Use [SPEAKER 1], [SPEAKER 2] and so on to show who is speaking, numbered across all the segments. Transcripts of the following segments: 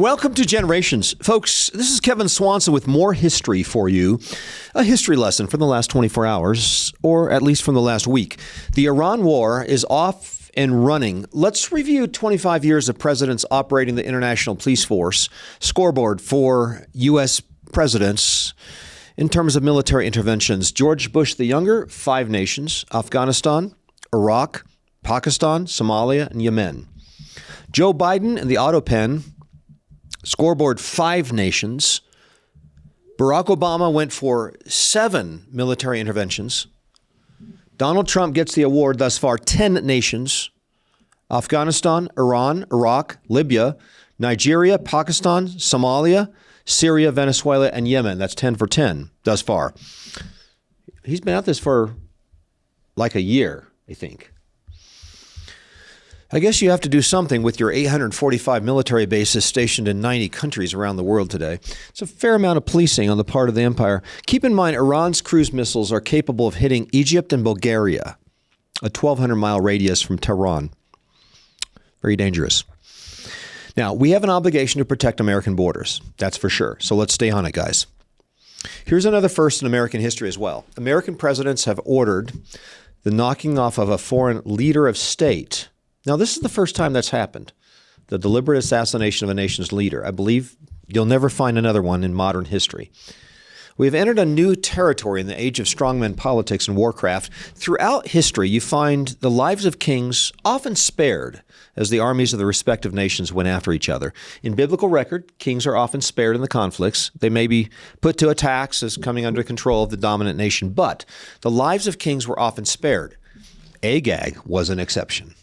[SPEAKER 1] Welcome to Generations. Folks, this is Kevin Swanson with more history for you. A history lesson from the last 24 hours, or at least from the last week. The Iran war is off and running. Let's review 25 years of presidents operating the international police force scoreboard for U.S. presidents in terms of military interventions. George Bush the Younger, 5 nations: Afghanistan, Iraq, Pakistan, Somalia, and Yemen. Joe Biden and the auto pen, scoreboard 5 nations. Barack Obama went for 7 military interventions. Donald Trump gets the award thus far, 10 nations: Afghanistan, Iran, Iraq, Libya, Nigeria, Pakistan, Somalia, Syria, Venezuela, and Yemen. That's 10 for 10 thus far. He's been at this for like a year, I think. I guess you have to do something with your 845 military bases stationed in 90 countries around the world today. It's a fair amount of policing on the part of the empire. Keep in mind, Iran's cruise missiles are capable of hitting Egypt and Bulgaria, a 1,200-mile radius from Tehran. Very dangerous. Now, we have an obligation to protect American borders. That's for sure. So let's stay on it, guys. Here's another first in American history as well. American presidents have ordered the knocking off of a foreign leader of state. Now, this is the first time that's happened, the deliberate assassination of a nation's leader. I believe you'll never find another one in modern history. We have entered a new territory in the age of strongman politics and warcraft. Throughout history, you find the lives of kings often spared as the armies of the respective nations went after each other. In biblical record, kings are often spared in the conflicts. They may be put to attacks as coming under control of the dominant nation, but the lives of kings were often spared. Agag was an exception.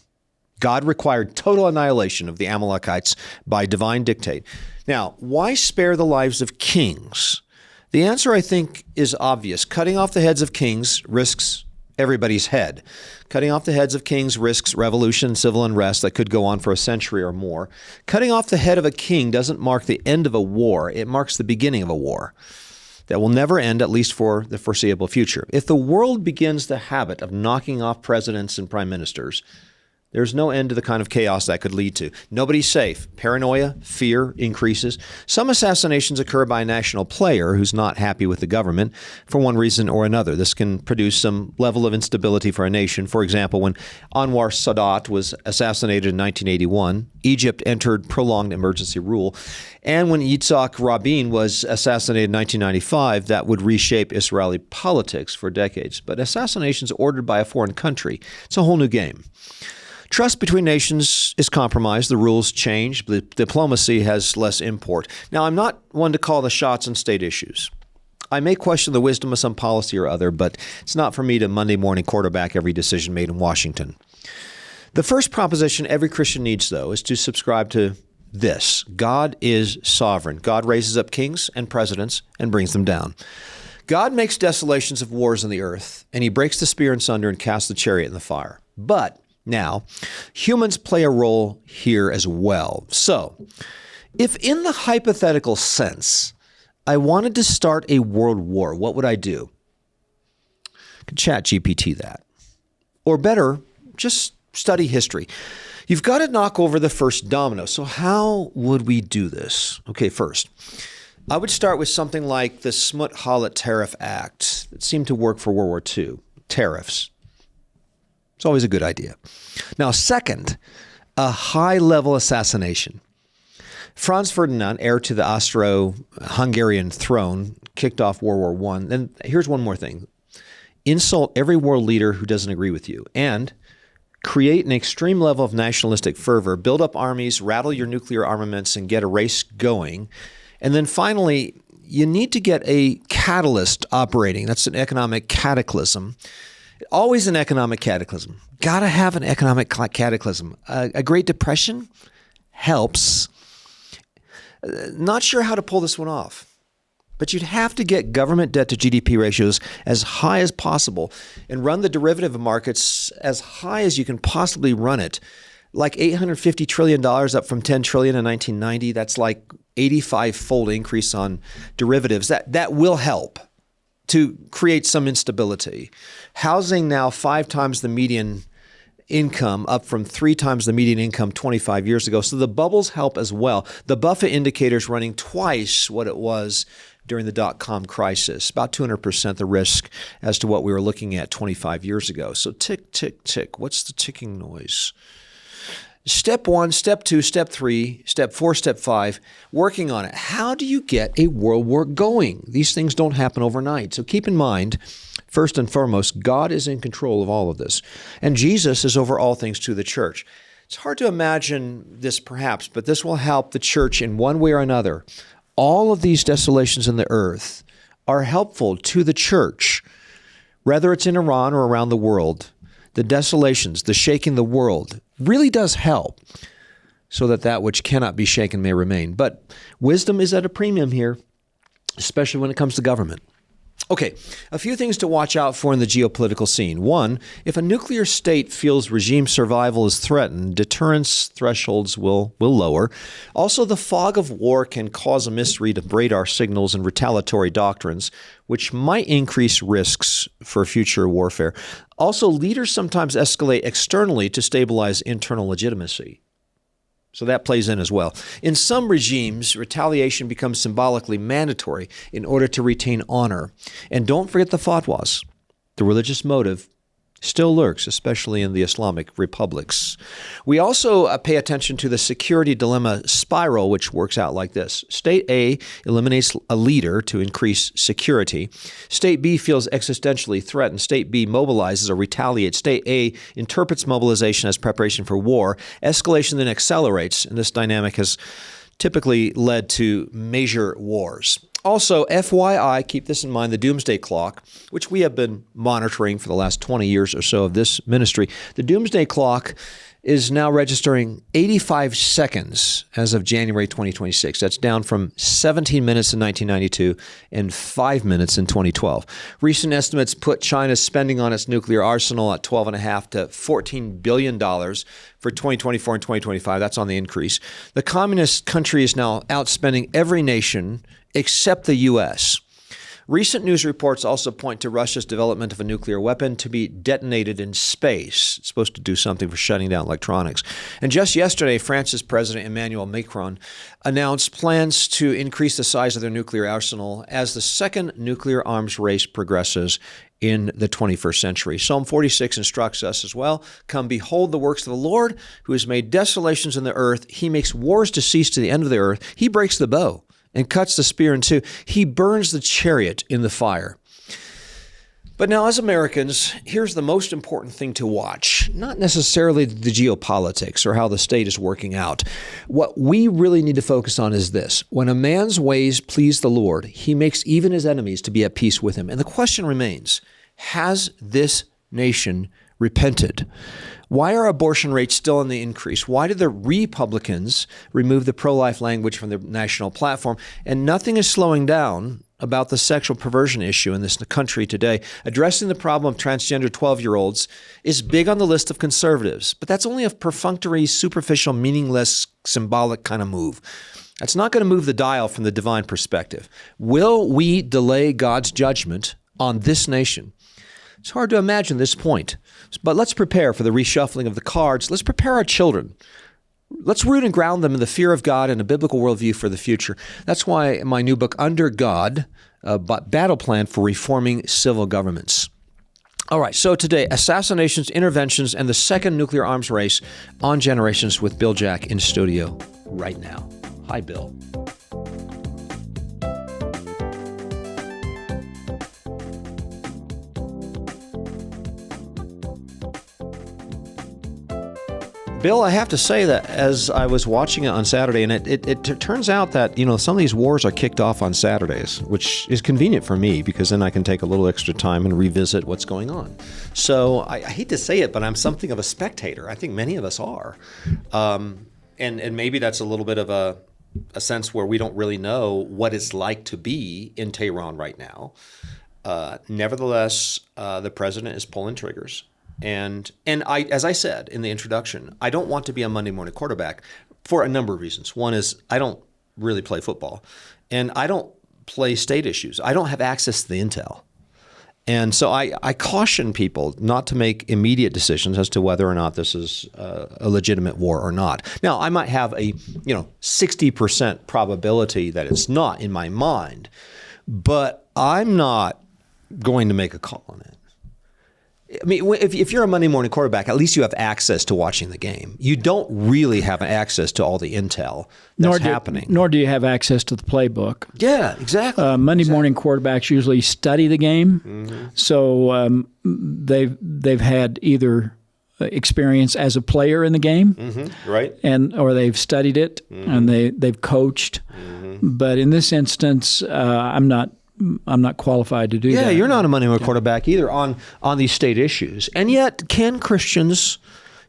[SPEAKER 1] God required total annihilation of the Amalekites by divine dictate. Now, why spare the lives of kings? The answer, I think, is obvious. Cutting off the heads of kings risks everybody's head. Cutting off the heads of kings risks revolution, civil unrest that could go on for a century or more. Cutting off the head of a king doesn't mark the end of a war. It marks the beginning of a war that will never end, at least for the foreseeable future. If the world begins the habit of knocking off presidents and prime ministers, there's no end to the kind of chaos that could lead to. Nobody's safe. Paranoia, fear increases. Some assassinations occur by a national player who's not happy with the government for one reason or another. This can produce some level of instability for a nation. For example, when Anwar Sadat was assassinated in 1981, Egypt entered prolonged emergency rule. And when Yitzhak Rabin was assassinated in 1995, that would reshape Israeli politics for decades. But assassinations ordered by a foreign country, it's a whole new game. Trust between nations is compromised. The rules change. Diplomacy has less import. Now, I'm not one to call the shots on state issues. I may question the wisdom of some policy or other, but it's not for me to Monday morning quarterback every decision made in Washington. The first proposition every Christian needs, though, is to subscribe to this: God is sovereign. God raises up kings and presidents and brings them down. God makes desolations of wars on the earth, and he breaks the spear in sunder and casts the chariot in the fire. But now, humans play a role here as well. So, if in the hypothetical sense, I wanted to start a world war, what would I do? I could chat GPT that. Or better, just study history. You've got to knock over the first domino. So how would we do this? Okay, first, I would start with something like the Smoot-Hawley Tariff Act. It seemed to work for World War II. Tariffs. It's always a good idea. Now, second, a high-level assassination. Franz Ferdinand, heir to the Austro-Hungarian throne, kicked off World War I. Then here's one more thing. Insult every world leader who doesn't agree with you, and create an extreme level of nationalistic fervor, build up armies, rattle your nuclear armaments, and get a race going. And then finally, you need to get a catalyst operating. That's an economic cataclysm. Always an economic cataclysm. Got to have an economic cataclysm. A Great Depression helps. Not sure how to pull this one off, but you'd have to get government debt to GDP ratios as high as possible and run the derivative markets as high as you can possibly run it. Like $850 trillion up from $10 trillion in 1990. That's like 85-fold increase on derivatives. That will help to create some instability. Housing now 5 times the median income, up from 3 times the median income 25 years ago. So the bubbles help as well. The Buffett indicator is running twice what it was during the dot-com crisis, about 200% the risk as to what we were looking at 25 years ago. So tick, tick, tick. What's the ticking noise? Step 1, Step 2, Step 3, Step 4, Step 5, working on it. How do you get a world war going? These things don't happen overnight. So keep in mind, first and foremost, God is in control of all of this. And Jesus is over all things to the church. It's hard to imagine this perhaps, but this will help the church in one way or another. All of these desolations in the earth are helpful to the church, whether it's in Iran or around the world. The desolations, the shaking the world, really does help so that that which cannot be shaken may remain. But wisdom is at a premium here, especially when it comes to government. Okay, a few things to watch out for in the geopolitical scene. 1, if a nuclear state feels regime survival is threatened, deterrence thresholds will lower. Also, the fog of war can cause a misread of radar signals and retaliatory doctrines, which might increase risks for future warfare. Also, leaders sometimes escalate externally to stabilize internal legitimacy. So that plays in as well. In some regimes, retaliation becomes symbolically mandatory in order to retain honor. And don't forget the fatwas. The religious motive still lurks, especially in the Islamic republics. We also pay attention to the security dilemma spiral, which works out like this. State A eliminates a leader to increase security. State B feels existentially threatened. State B mobilizes or retaliates. State A interprets mobilization as preparation for war. Escalation then accelerates, and this dynamic has typically led to major wars. Also, FYI, keep this in mind, the doomsday clock, which we have been monitoring for the last 20 years or so of this ministry. The doomsday clock is now registering 85 seconds as of January 2026. That's down from 17 minutes in 1992 and 5 minutes in 2012. Recent estimates put China's spending on its nuclear arsenal at $12.5 to $14 billion for 2024 and 2025. That's on the increase. The communist country is now outspending every nation except the U.S. Recent news reports also point to Russia's development of a nuclear weapon to be detonated in space. It's supposed to do something for shutting down electronics. And just yesterday, France's President Emmanuel Macron announced plans to increase the size of their nuclear arsenal as the second nuclear arms race progresses in the 21st century. Psalm 46 instructs us as well, "Come, behold the works of the Lord, who has made desolations in the earth. He makes wars to cease to the end of the earth. He breaks the bow and cuts the spear in two. He burns the chariot in the fire." But now, as Americans, here's the most important thing to watch. Not necessarily the geopolitics or how the state is working out. What we really need to focus on is this. When a man's ways please the Lord, he makes even his enemies to be at peace with him. And the question remains, has this nation repented? Why are abortion rates still on the increase? Why did the Republicans remove the pro-life language from their national platform? And nothing is slowing down about the sexual perversion issue in this country today. Addressing the problem of transgender 12-year-olds is big on the list of conservatives, but that's only a perfunctory, superficial, meaningless, symbolic kind of move. That's not going to move the dial from the divine perspective. Will we delay God's judgment on this nation? It's hard to imagine this point, but let's prepare for the reshuffling of the cards. Let's prepare our children. Let's root and ground them in the fear of God and a biblical worldview for the future. That's why my new book, Under God, Battle Plan for Reforming Civil Governments. All right, so today, assassinations, interventions, and the second nuclear arms race on Generations with Bill Jack in studio right now. Hi, Bill. Bill, I have to say that as I was watching it on Saturday, and it turns out that, some of these wars are kicked off on Saturdays, which is convenient for me because then I can take a little extra time and revisit what's going on. So I hate to say it, but I'm something of a spectator. I think many of us are. And maybe that's a little bit of a sense where we don't really know what it's like to be in Tehran right now. Nevertheless, the president is pulling triggers. And I, as I said in the introduction, I don't want to be a Monday morning quarterback for a number of reasons. One is I don't really play football, and I don't play state issues. I don't have access to the intel. And so I caution people not to make immediate decisions as to whether or not this is a legitimate war or not. Now, I might have a 60% probability that it's not in my mind, but I'm not going to make a call on it. I mean, if you're a Monday morning quarterback, at least you have access to watching the game. You don't really have access to all the intel that's happening.
[SPEAKER 2] Nor do you have access to the playbook.
[SPEAKER 1] Yeah, exactly.
[SPEAKER 2] Monday morning quarterbacks usually study the game, so they've had either experience as a player in the game,
[SPEAKER 1] right,
[SPEAKER 2] or they've studied it and they've coached. But in this instance, I'm not qualified to do that.
[SPEAKER 1] Yeah, you're not a Monday morning quarterback either on these state issues. And yet, can Christians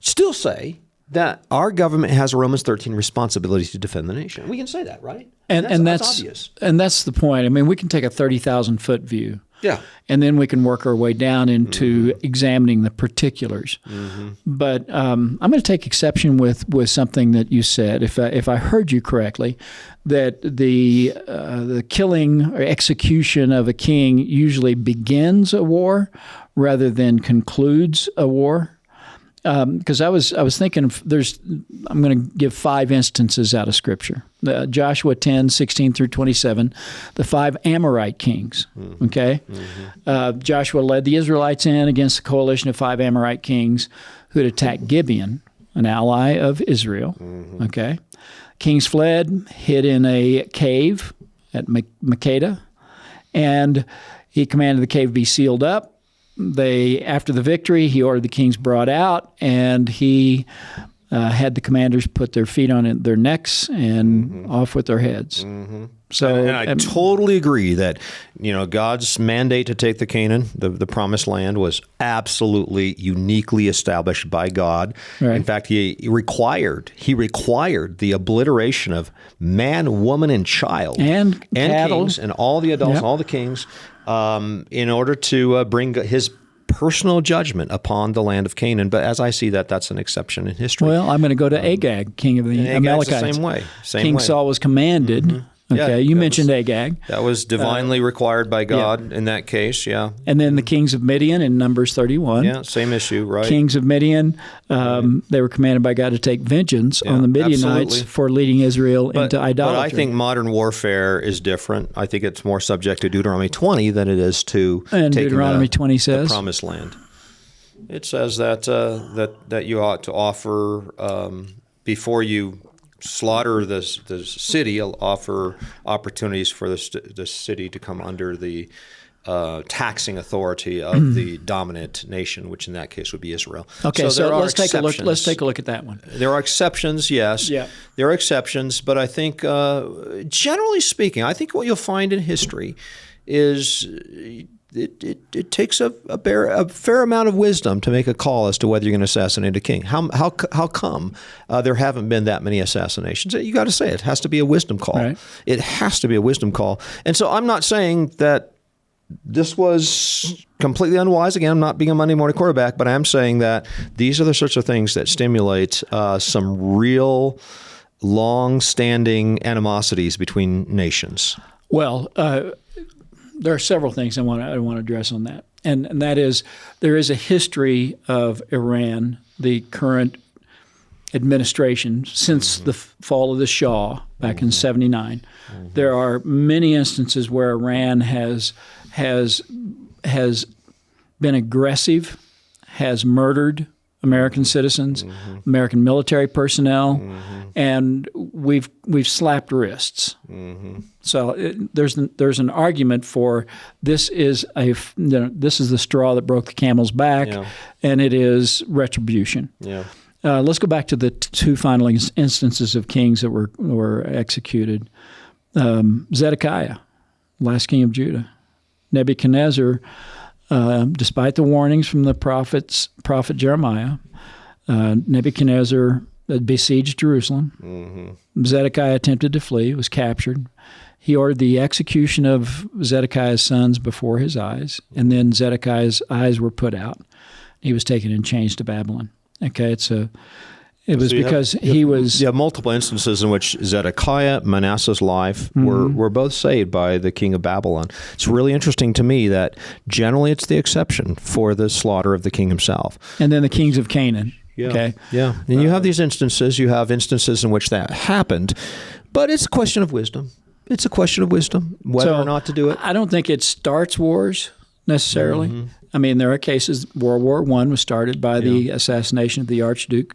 [SPEAKER 1] still say that our government has a Romans 13 responsibility to defend the nation? We can say that, right?
[SPEAKER 2] And that's
[SPEAKER 1] obvious.
[SPEAKER 2] And that's the point. I mean, we can take a 30,000-foot view.
[SPEAKER 1] Yeah.
[SPEAKER 2] And then we can work our way down into examining the particulars. But I'm going to take exception with something that you said, if I heard you correctly, that the killing or execution of a king usually begins a war rather than concludes a war. Because I was thinking I'm going to give 5 instances out of Scripture. Joshua 10:16 through 27, the 5 Amorite kings. Okay, Joshua led the Israelites in against a coalition of 5 Amorite kings who had attacked Gibeon, an ally of Israel. Okay, kings fled, hid in a cave at Makkedah, and he commanded the cave be sealed up. After the victory, he ordered the kings brought out, and he had the commanders put their feet on their necks and off with their heads. So,
[SPEAKER 1] and I totally agree that God's mandate to take the Canaan, the promised land, was absolutely uniquely established by God.
[SPEAKER 2] Right.
[SPEAKER 1] In fact, he required the obliteration of man, woman, and child,
[SPEAKER 2] and cattle,
[SPEAKER 1] kings, and all the adults, all the kings, in order to bring his personal judgment upon the land of Canaan. But as I see that's an exception in history.
[SPEAKER 2] Well, I'm going to go to Agag, king of the Amalekites.
[SPEAKER 1] The same way.
[SPEAKER 2] King Saul was commanded. Okay, you mentioned Agag.
[SPEAKER 1] That was divinely required by God in that case,
[SPEAKER 2] And then the kings of Midian in Numbers 31.
[SPEAKER 1] Yeah, same issue, right?
[SPEAKER 2] Kings of Midian, they were commanded by God to take vengeance on the Midianites for leading Israel into idolatry.
[SPEAKER 1] But I think modern warfare is different. I think it's more subject to Deuteronomy 20 than it is to taking
[SPEAKER 2] Deuteronomy 20 says
[SPEAKER 1] the promised land. It says that that you ought to offer before you slaughter the city, offer opportunities for the city to come under the taxing authority of the dominant nation, which in that case would be Israel.
[SPEAKER 2] Okay, so let's take a look. Let's take a look at that one.
[SPEAKER 1] There are exceptions, yes. Yeah. There are exceptions, but I think, generally speaking, I think what you'll find in history is it takes a fair amount of wisdom to make a call as to whether you're going to assassinate a king. How come there haven't been that many assassinations? You got to say it has to be a wisdom call.
[SPEAKER 2] Right.
[SPEAKER 1] It has to be a wisdom call. And so I'm not saying that this was completely unwise. Again, I'm not being a Monday morning quarterback, but I am saying that these are the sorts of things that stimulate some real long-standing animosities between nations.
[SPEAKER 2] Well, there are several things I want to address on that, and that is there is a history of Iran, the current administration, since the fall of the Shah back in '79. There are many instances where Iran has been aggressive, has murdered American citizens, American military personnel, and we've slapped wrists. So there's an argument for this is the straw that broke the camel's back, and it is retribution. Yeah. Let's go back to the 2 final instances of kings that were executed. Zedekiah, last king of Judah. Nebuchadnezzar, despite the warnings from the prophet Jeremiah, Nebuchadnezzar besieged Jerusalem. Zedekiah attempted to flee, was captured. He ordered the execution of Zedekiah's sons before his eyes, and then Zedekiah's eyes were put out. He was taken in chains to Babylon. Okay, it's It was because he was...
[SPEAKER 1] You have multiple instances in which Zedekiah, Manasseh's life were both saved by the king of Babylon. It's really interesting to me that generally it's the exception for the slaughter of the king himself.
[SPEAKER 2] And then the kings of Canaan.
[SPEAKER 1] Yeah.
[SPEAKER 2] Okay.
[SPEAKER 1] Yeah. And you have these instances. You have instances in which that happened, but it's a question of wisdom. It's a question of wisdom, whether or not to do it.
[SPEAKER 2] I don't think it starts wars necessarily. I mean, there are cases. World War I was started by the assassination of the Archduke.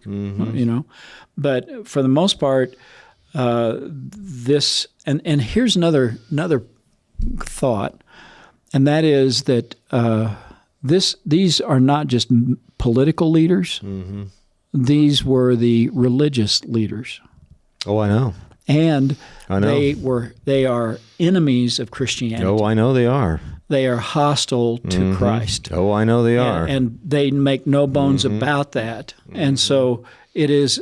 [SPEAKER 2] But for the most part, this and here's another thought, and that is that these are not just political leaders. These were the religious leaders.
[SPEAKER 1] Oh, I know.
[SPEAKER 2] And
[SPEAKER 1] I know.
[SPEAKER 2] They are enemies of Christianity.
[SPEAKER 1] Oh, I know they are.
[SPEAKER 2] They are hostile to Christ.
[SPEAKER 1] Oh, I know they are.
[SPEAKER 2] And they make no bones about that. And so it's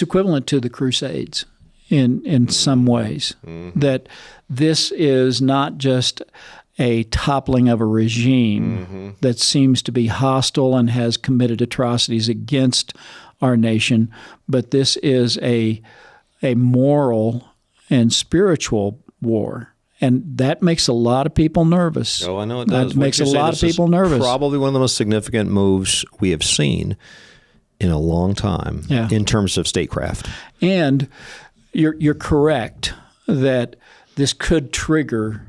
[SPEAKER 2] equivalent to the Crusades in some ways. That this is not just a toppling of a regime that seems to be hostile and has committed atrocities against our nation, but this is a moral and spiritual war. And that makes a lot of people nervous.
[SPEAKER 1] Oh, I know it does.
[SPEAKER 2] That makes a lot of people nervous.
[SPEAKER 1] Probably one of the most significant moves we have seen in a long time in terms of statecraft.
[SPEAKER 2] And you're correct that this could trigger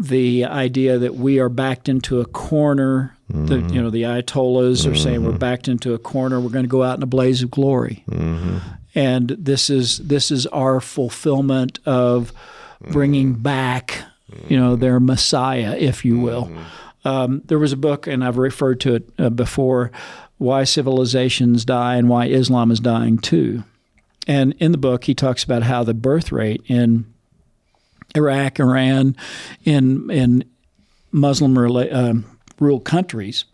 [SPEAKER 2] the idea that we are backed into a corner. The Ayatollahs are saying we're backed into a corner. We're going to go out in a blaze of glory, and this is our fulfillment of bringing back, their Messiah, if you will. There was a book, and I've referred to it before, Why Civilizations Die and Why Islam is Dying Too. And in the book, he talks about how the birth rate in Iraq, Iran, in Muslim ruled countries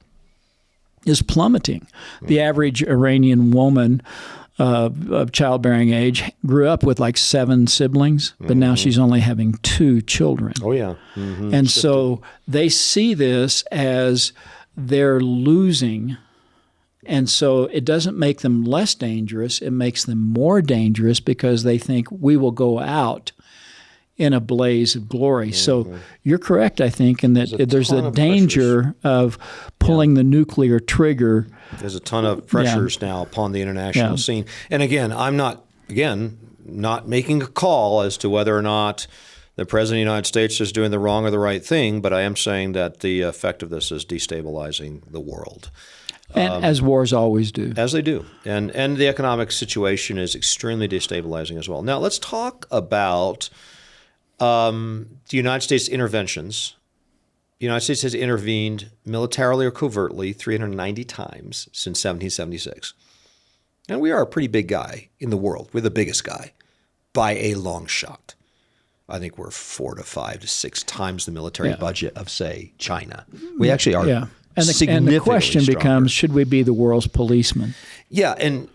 [SPEAKER 2] is plummeting. The average Iranian woman of childbearing age grew up with like 7 siblings, but now she's only having 2 children.
[SPEAKER 1] Oh, yeah.
[SPEAKER 2] And so they see this as they're losing. And so it doesn't make them less dangerous. It makes them more dangerous because they think we will go out in a blaze of glory. So you're correct, I think, in that there's a danger of pulling the nuclear trigger.
[SPEAKER 1] There's a ton of pressures now upon the international scene. And again, I'm not making a call as to whether or not the President of the United States is doing the wrong or the right thing, but I am saying that the effect of this is destabilizing the world.
[SPEAKER 2] And as wars always do.
[SPEAKER 1] As they do. And the economic situation is extremely destabilizing as well. Now, let's talk about the United States interventions. The United States has intervened militarily or covertly 390 times since 1776. And we are a pretty big guy in the world. We're the biggest guy by a long shot. I think we're 4 to 5 to 6 times the military budget of, say, China. We actually are
[SPEAKER 2] and the question becomes, should we be the world's policeman?
[SPEAKER 1] Yeah, and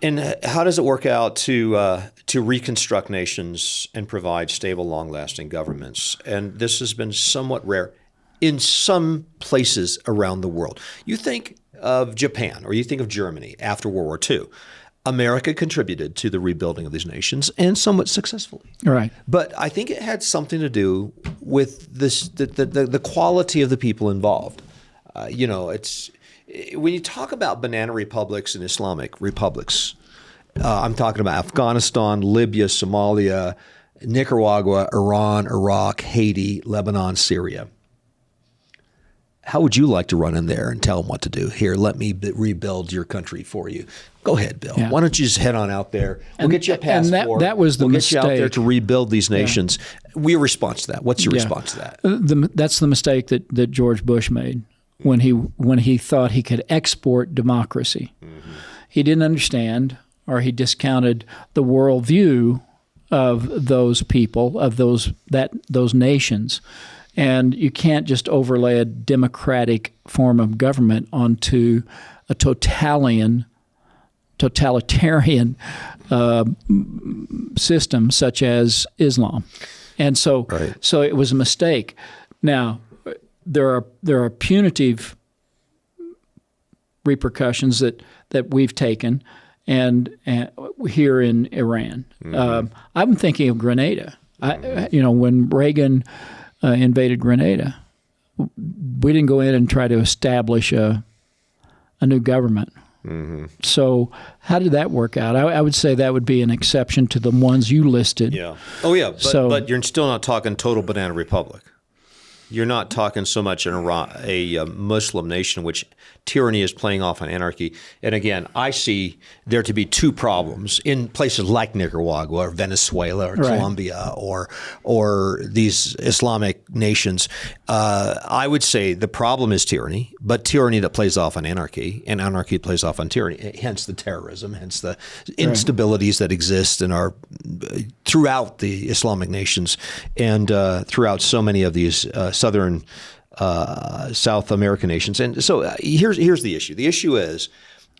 [SPEAKER 1] how does it work out to reconstruct nations and provide stable, long-lasting governments? And this has been somewhat rare in some places around the world. You think of Japan or you think of Germany after World War II. America contributed to the rebuilding of these nations, and somewhat successfully.
[SPEAKER 2] Right.
[SPEAKER 1] But I think it had something to do with this the quality of the people involved. It's when you talk about banana republics and Islamic republics, I'm talking about Afghanistan, Libya, Somalia, Nicaragua, Iran, Iraq, Haiti, Lebanon, Syria. How would you like to run in there and tell them what to do? Here, let me rebuild your country for you. Go ahead, Bill. Yeah. Why don't you just head on out there? We'll get you a passport.
[SPEAKER 2] And that was the mistake.
[SPEAKER 1] We'll get you out there to rebuild these nations. Your response to that? What's your response to that?
[SPEAKER 2] That's the mistake that George Bush made when he thought he could export democracy. He didn't understand, or he discounted the worldview of those people, of those nations. And you can't just overlay a democratic form of government onto a totalitarian system such as Islam. And so it was a mistake. Now, there are punitive repercussions that we've taken and here in Iran. I'm thinking of Grenada. When Reagan invaded Grenada, we didn't go in and try to establish a new government. So how did that work out? I would say that would be an exception to the ones you listed.
[SPEAKER 1] Yeah. Oh, yeah. But you're still not talking total banana republic. You're not talking so much in Iran, a Muslim nation, which tyranny is playing off on anarchy. And again, I see there to be two problems in places like Nicaragua or Venezuela or Colombia or these Islamic nations. I would say the problem is tyranny, but tyranny that plays off on anarchy, and anarchy plays off on tyranny. Hence the terrorism, hence the instabilities that exist in our throughout the Islamic nations and throughout so many of these southern South American nations. And so here's the issue. The issue is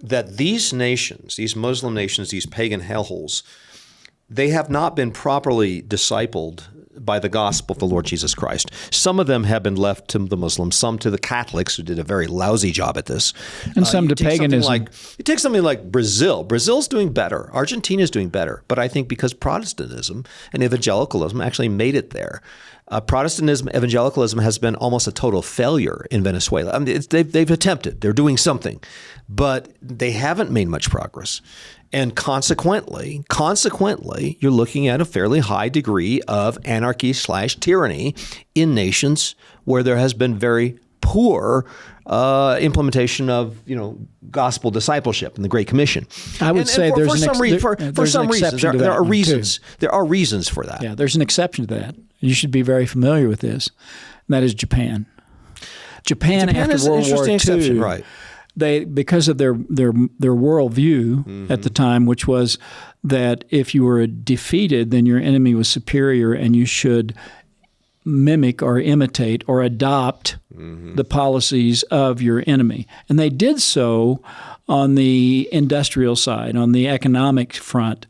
[SPEAKER 1] that these nations, these Muslim nations, these pagan hellholes, they have not been properly discipled by the gospel of the Lord Jesus Christ. Some of them have been left to the Muslims, some to the Catholics, who did a very lousy job at this.
[SPEAKER 2] And some to paganism.
[SPEAKER 1] You take something like Brazil. Brazil's doing better. Argentina's doing better. But I think because Protestantism and evangelicalism actually made it there. Protestantism, evangelicalism has been almost a total failure in Venezuela. I mean, they've attempted. They're doing something. But they haven't made much progress. And consequently, you're looking at a fairly high degree of anarchy/tyranny in nations where there has been very poor implementation of gospel discipleship and the Great Commission.
[SPEAKER 2] I would say
[SPEAKER 1] for some reasons there are reasons. There are reasons for that.
[SPEAKER 2] Yeah, there's an exception to that. You should be very familiar with this. And that is Japan. Japan after
[SPEAKER 1] is an
[SPEAKER 2] World War
[SPEAKER 1] interesting
[SPEAKER 2] II,
[SPEAKER 1] right?
[SPEAKER 2] They, because of their worldview at the time, which was that if you were defeated, then your enemy was superior, and you should mimic or imitate or adopt the policies of your enemy. And they did so on the industrial side, on the economic front.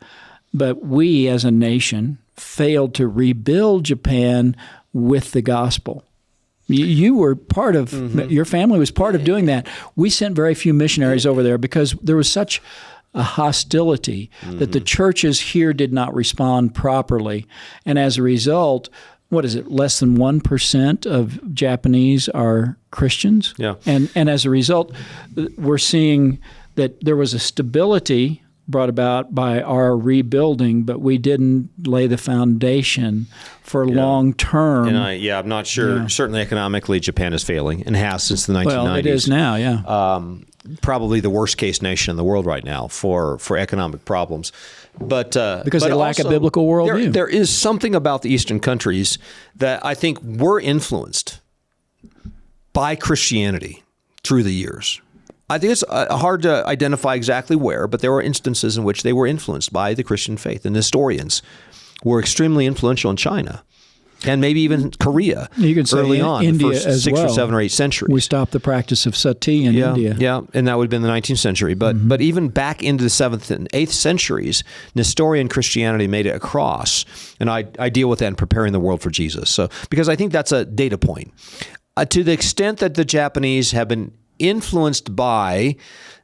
[SPEAKER 2] But we as a nation failed to rebuild Japan with the gospel. You were part of, your family was part of doing that. We sent very few missionaries over there because there was such a hostility that the churches here did not respond properly. And as a result, what is it, less than 1% of Japanese are Christians?
[SPEAKER 1] Yeah.
[SPEAKER 2] And as a result, we're seeing that there was a stability brought about by our rebuilding, but we didn't lay the foundation for long term.
[SPEAKER 1] And I'm not sure. Yeah. Certainly economically, Japan is failing and has since the 1990s.
[SPEAKER 2] Well, it is now, yeah.
[SPEAKER 1] Probably the worst case nation in the world right now for economic problems. But
[SPEAKER 2] because they lack a biblical worldview.
[SPEAKER 1] There is something about the Eastern countries that I think were influenced by Christianity through the years. I think it's hard to identify exactly where, but there were instances in which they were influenced by the Christian faith. And historians were extremely influential in China and maybe even Korea.
[SPEAKER 2] You can say
[SPEAKER 1] early on,
[SPEAKER 2] India
[SPEAKER 1] the first
[SPEAKER 2] as
[SPEAKER 1] 6
[SPEAKER 2] well.
[SPEAKER 1] or 7 or 8 centuries.
[SPEAKER 2] We stopped the practice of sati in India.
[SPEAKER 1] Yeah, and that would have been the 19th century. But even back into the 7th and 8th centuries, Nestorian Christianity made it across. And I deal with that in preparing the world for Jesus. So because I think that's a data point. To the extent that the Japanese have been influenced by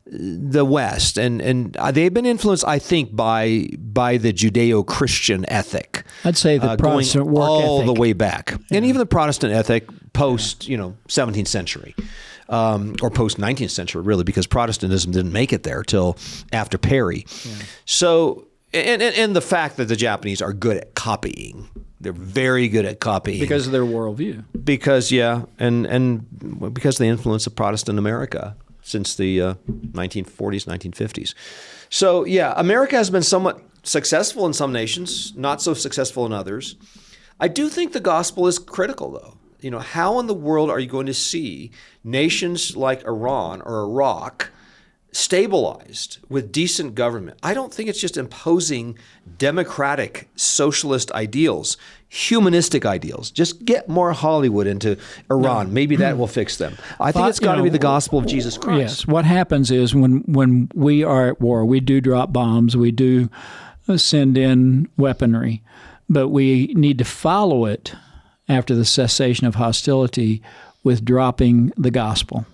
[SPEAKER 1] the West, and they've been influenced, I think, by the Judeo-Christian ethic.
[SPEAKER 2] I'd say the Protestant work
[SPEAKER 1] all
[SPEAKER 2] ethic.
[SPEAKER 1] the way back, and even the Protestant ethic post 17th century or post 19th century, really, because Protestantism didn't make it there till after Perry. Yeah. So, and the fact that the Japanese are good at copying. They're very good at copying.
[SPEAKER 2] Because of their worldview.
[SPEAKER 1] Because, and because of the influence of Protestant America since the 1940s, 1950s. So, America has been somewhat successful in some nations, not so successful in others. I do think the gospel is critical, though. How in the world are you going to see nations like Iran or Iraq stabilized with decent government? I don't think it's just imposing democratic socialist ideals, humanistic ideals. Just get more Hollywood into Iran. Maybe that will fix them. I think it's got to be the gospel of Jesus Christ.
[SPEAKER 2] Yes. What happens is when we are at war, we do drop bombs, we do send in weaponry, but we need to follow it after the cessation of hostility with dropping the gospel.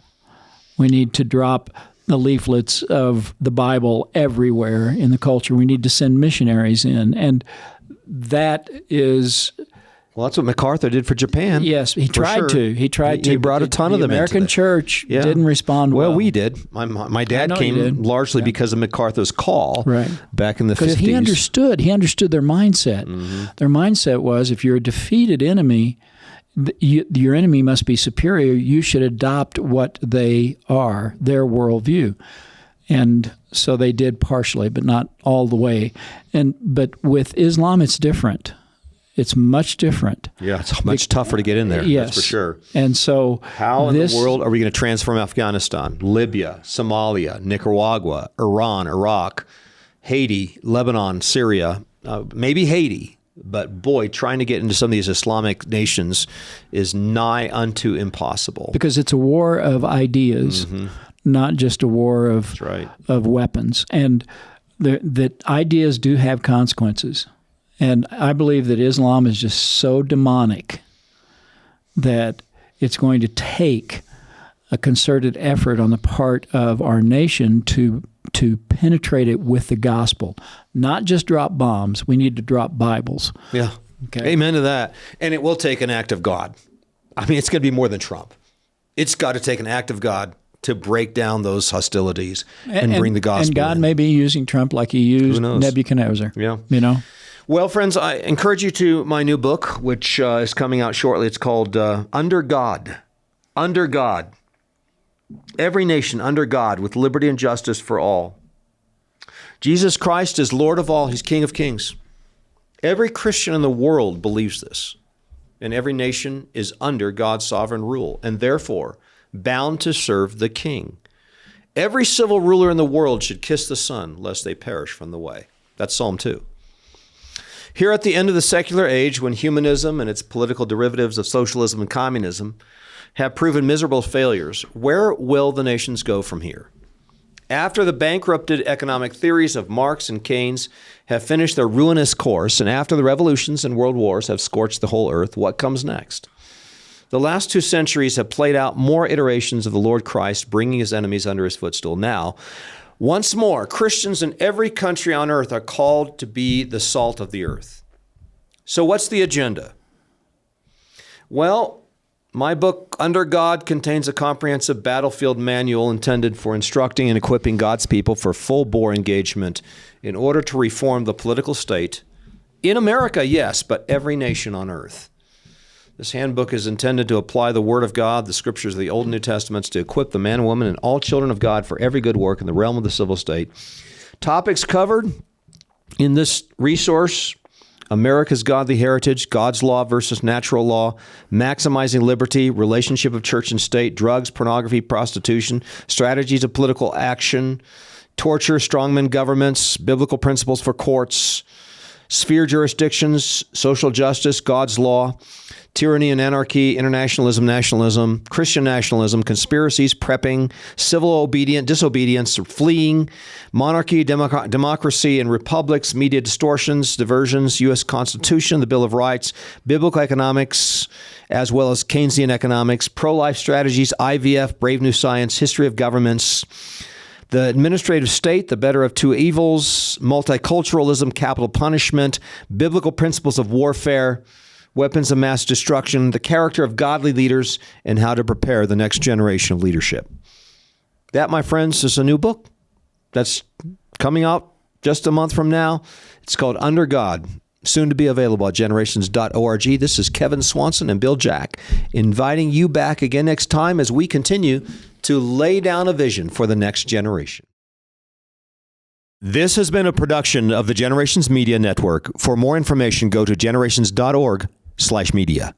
[SPEAKER 2] We need to drop the leaflets of the Bible everywhere in the culture. We need to send missionaries in. And that is...
[SPEAKER 1] Well, that's what MacArthur did for Japan.
[SPEAKER 2] Yes, he tried to. He tried to.
[SPEAKER 1] He brought a ton of them into
[SPEAKER 2] the American church didn't respond well.
[SPEAKER 1] Well, we did. My dad came largely because of MacArthur's call back in the 50s.
[SPEAKER 2] Because he understood their mindset. Mm-hmm. Their mindset was, if you're a defeated enemy, your enemy must be superior. You should adopt what they are, their worldview. And so they did partially, but not all the way. But with Islam, it's different. It's much different.
[SPEAKER 1] Yeah, it's much tougher to get in there.
[SPEAKER 2] Yes.
[SPEAKER 1] That's for sure.
[SPEAKER 2] And so
[SPEAKER 1] how in the world are we going to transform Afghanistan, Libya, Somalia, Nicaragua, Iran, Iraq, Haiti, Lebanon, Syria, maybe Haiti? But boy, trying to get into some of these Islamic nations is nigh unto impossible.
[SPEAKER 2] Because it's a war of ideas, not just a war of weapons. And that ideas do have consequences. And I believe that Islam is just so demonic that it's going to take a concerted effort on the part of our nation to penetrate it with the gospel. Not just drop bombs. We need to drop Bibles.
[SPEAKER 1] Yeah. Okay. Amen to that. And it will take an act of God. I mean, it's going to be more than Trump. It's got to take an act of God to break down those hostilities and bring the gospel
[SPEAKER 2] And God
[SPEAKER 1] in.
[SPEAKER 2] may be using Trump like he used Nebuchadnezzar.
[SPEAKER 1] Yeah.
[SPEAKER 2] You know?
[SPEAKER 1] Well, friends, I encourage you to my new book, which is coming out shortly. It's called Under God. Under God. Every nation under God with liberty and justice for all. Jesus Christ is Lord of all. He's King of kings. Every Christian in the world believes this. And every nation is under God's sovereign rule and therefore bound to serve the king. Every civil ruler in the world should kiss the Son, lest they perish from the way. That's Psalm 2. Here at the end of the secular age, when humanism and its political derivatives of socialism and communism have proven miserable failures, where will the nations go from here? After the bankrupted economic theories of Marx and Keynes have finished their ruinous course, and after the revolutions and world wars have scorched the whole earth, what comes next? The last 2 centuries have played out more iterations of the Lord Christ bringing his enemies under his footstool. Now, once more, Christians in every country on earth are called to be the salt of the earth. So what's the agenda? Well, my book, Under God, contains a comprehensive battlefield manual intended for instructing and equipping God's people for full-bore engagement in order to reform the political state in America, yes, but every nation on earth. This handbook is intended to apply the Word of God, the Scriptures of the Old and New Testaments, to equip the man, woman, and all children of God for every good work in the realm of the civil state. Topics covered in this resource: America's godly heritage, God's law versus natural law, maximizing liberty, relationship of church and state, drugs, pornography, prostitution, strategies of political action, torture, strongman governments, biblical principles for courts, sphere jurisdictions, social justice, God's law, tyranny and anarchy, internationalism, nationalism, Christian nationalism, conspiracies, prepping, civil disobedience, fleeing, monarchy, democracy and republics, media distortions, diversions, U.S. Constitution, the Bill of Rights, biblical economics, as well as Keynesian economics, pro-life strategies, IVF, brave new science, history of governments, the administrative state, the better of two evils, multiculturalism, capital punishment, biblical principles of warfare, weapons of mass destruction, the character of godly leaders, and how to prepare the next generation of leadership. That, my friends, is a new book that's coming out just a month from now. It's called Under God, soon to be available at generations.org. This is Kevin Swanson and Bill Jack inviting you back again next time as we continue to lay down a vision for the next generation. This has been a production of the Generations Media Network. For more information, go to generations.org/media.